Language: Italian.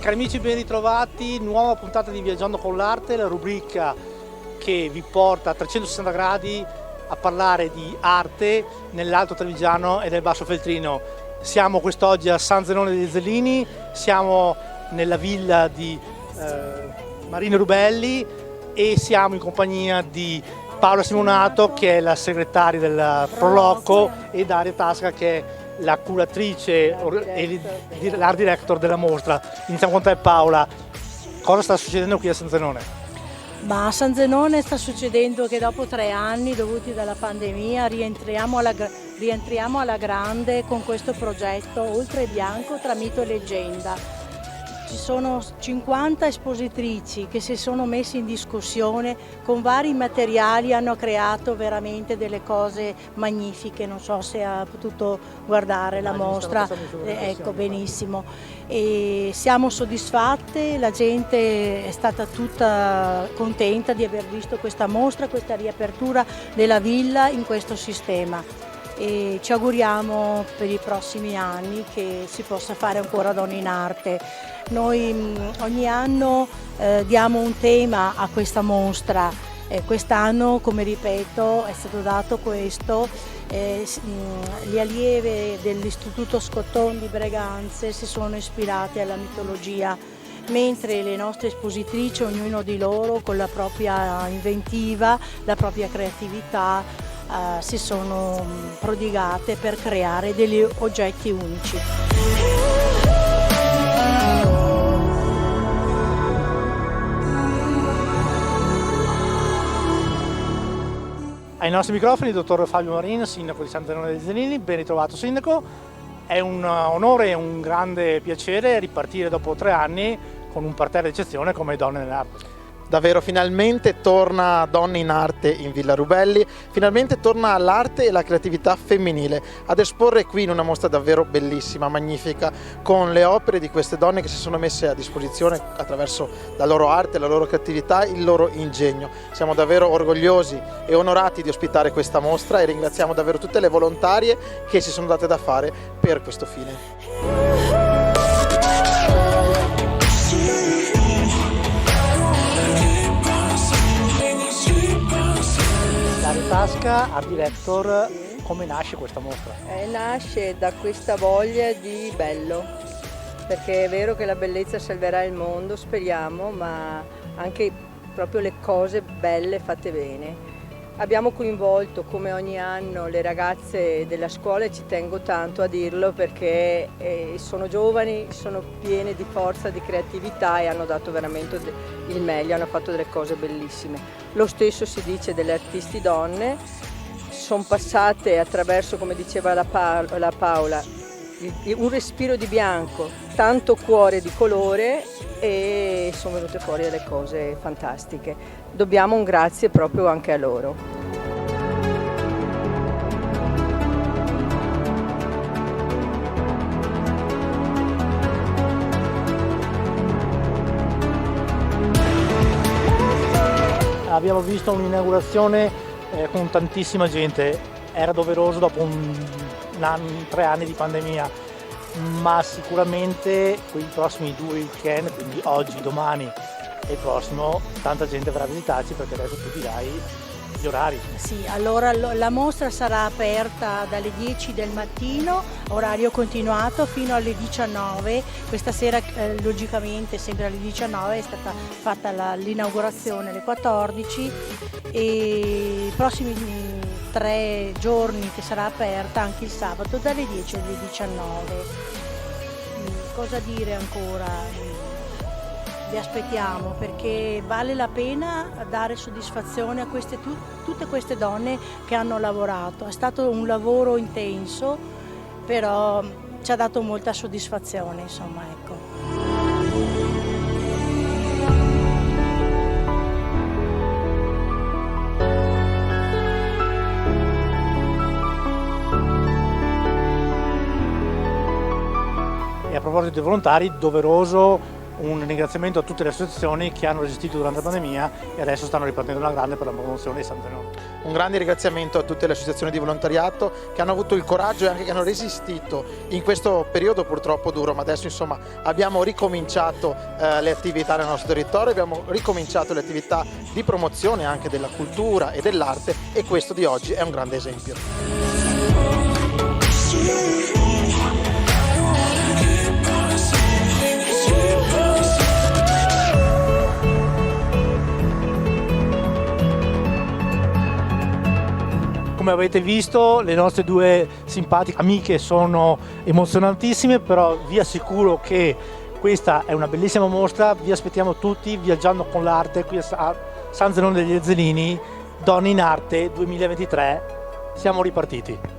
Cari amici, ben ritrovati, nuova puntata di Viaggiando con l'Arte, la rubrica che vi porta a 360 gradi a parlare di arte nell'Alto Trevigiano e nel Basso Feltrino. Siamo quest'oggi a San Zenone degli Zellini, siamo nella villa di Marino Rubelli e siamo in compagnia di Paola Simonato, che è la segretaria del Proloco, e Daria Tasca, che è la curatrice e l'art director della mostra. Iniziamo con te, Paola. Cosa sta succedendo qui a San Zenone? Ma a San Zenone sta succedendo che dopo 3 anni dovuti dalla pandemia rientriamo alla grande con questo progetto Oltre Bianco tra mito e leggenda. Ci sono 50 espositrici che si sono messe in discussione con vari materiali, hanno creato veramente delle cose magnifiche. Non so se ha potuto guardare la mostra, ecco, benissimo. E siamo soddisfatte, la gente è stata tutta contenta di aver visto questa mostra, questa riapertura della villa in questo sistema. E ci auguriamo per i prossimi anni che si possa fare ancora Donne in Arte. Noi ogni anno diamo un tema a questa mostra. Quest'anno, come ripeto, è stato dato questo. Le allieve dell'Istituto Scotton di Breganze si sono ispirate alla mitologia, mentre le nostre espositrici, ognuno di loro con la propria inventiva, la propria creatività, si sono prodigate per creare degli oggetti unici. Ai nostri microfoni il dottor Fabio Marin, sindaco di San Zenone degli Zellini. Ben ritrovato, sindaco. È un onore e un grande piacere ripartire dopo 3 anni con un parterre d'eccezione come Donne nell'Arte. Davvero, finalmente torna Donne in Arte in Villa Rubelli, finalmente torna l'arte e la creatività femminile ad esporre qui in una mostra davvero bellissima, magnifica, con le opere di queste donne che si sono messe a disposizione attraverso la loro arte, la loro creatività, il loro ingegno. Siamo davvero orgogliosi e onorati di ospitare questa mostra e ringraziamo davvero tutte le volontarie che si sono date da fare per questo fine. Daria Tasca, art director, come nasce questa mostra? Nasce da questa voglia di bello, perché è vero che la bellezza salverà il mondo, speriamo, ma anche proprio le cose belle fatte bene. Abbiamo coinvolto come ogni anno le ragazze della scuola e ci tengo tanto a dirlo perché sono giovani, sono piene di forza, di creatività e hanno dato veramente il meglio, hanno fatto delle cose bellissime. Lo stesso si dice delle artisti donne, sono passate attraverso, come diceva la Paola, un respiro di bianco, tanto cuore di colore e sono venute fuori delle cose fantastiche. Dobbiamo un grazie proprio anche a loro. Abbiamo visto un'inaugurazione con tantissima gente, era doveroso dopo 3 anni di pandemia, ma sicuramente quei prossimi 2 weekend, quindi oggi, domani e il prossimo, tanta gente verrà a visitarci perché adesso tu dirai gli orari. Sì, allora la mostra sarà aperta dalle 10 del mattino, orario continuato, fino alle 19. Questa sera logicamente sempre alle 19 è stata fatta l'inaugurazione alle 14 e i prossimi 3 giorni che sarà aperta anche il sabato dalle 10 alle 19. Cosa dire ancora? Vi aspettiamo perché vale la pena dare soddisfazione a tutte queste donne che hanno lavorato. È stato un lavoro intenso, però ci ha dato molta soddisfazione, insomma, ecco. E a proposito dei volontari, doveroso un ringraziamento a tutte le associazioni che hanno resistito durante la pandemia e adesso stanno ripartendo alla grande per la promozione di San Zenone. Un grande ringraziamento a tutte le associazioni di volontariato che hanno avuto il coraggio e anche che hanno resistito in questo periodo purtroppo duro, ma adesso insomma abbiamo ricominciato le attività nel nostro territorio, abbiamo ricominciato le attività di promozione anche della cultura e dell'arte, e questo di oggi è un grande esempio. Come avete visto, le nostre due simpatiche amiche sono emozionantissime, però vi assicuro che questa è una bellissima mostra. Vi aspettiamo tutti viaggiando con l'arte qui a San Zenone degli Ezzelini, Donne in Arte 2023. Siamo ripartiti.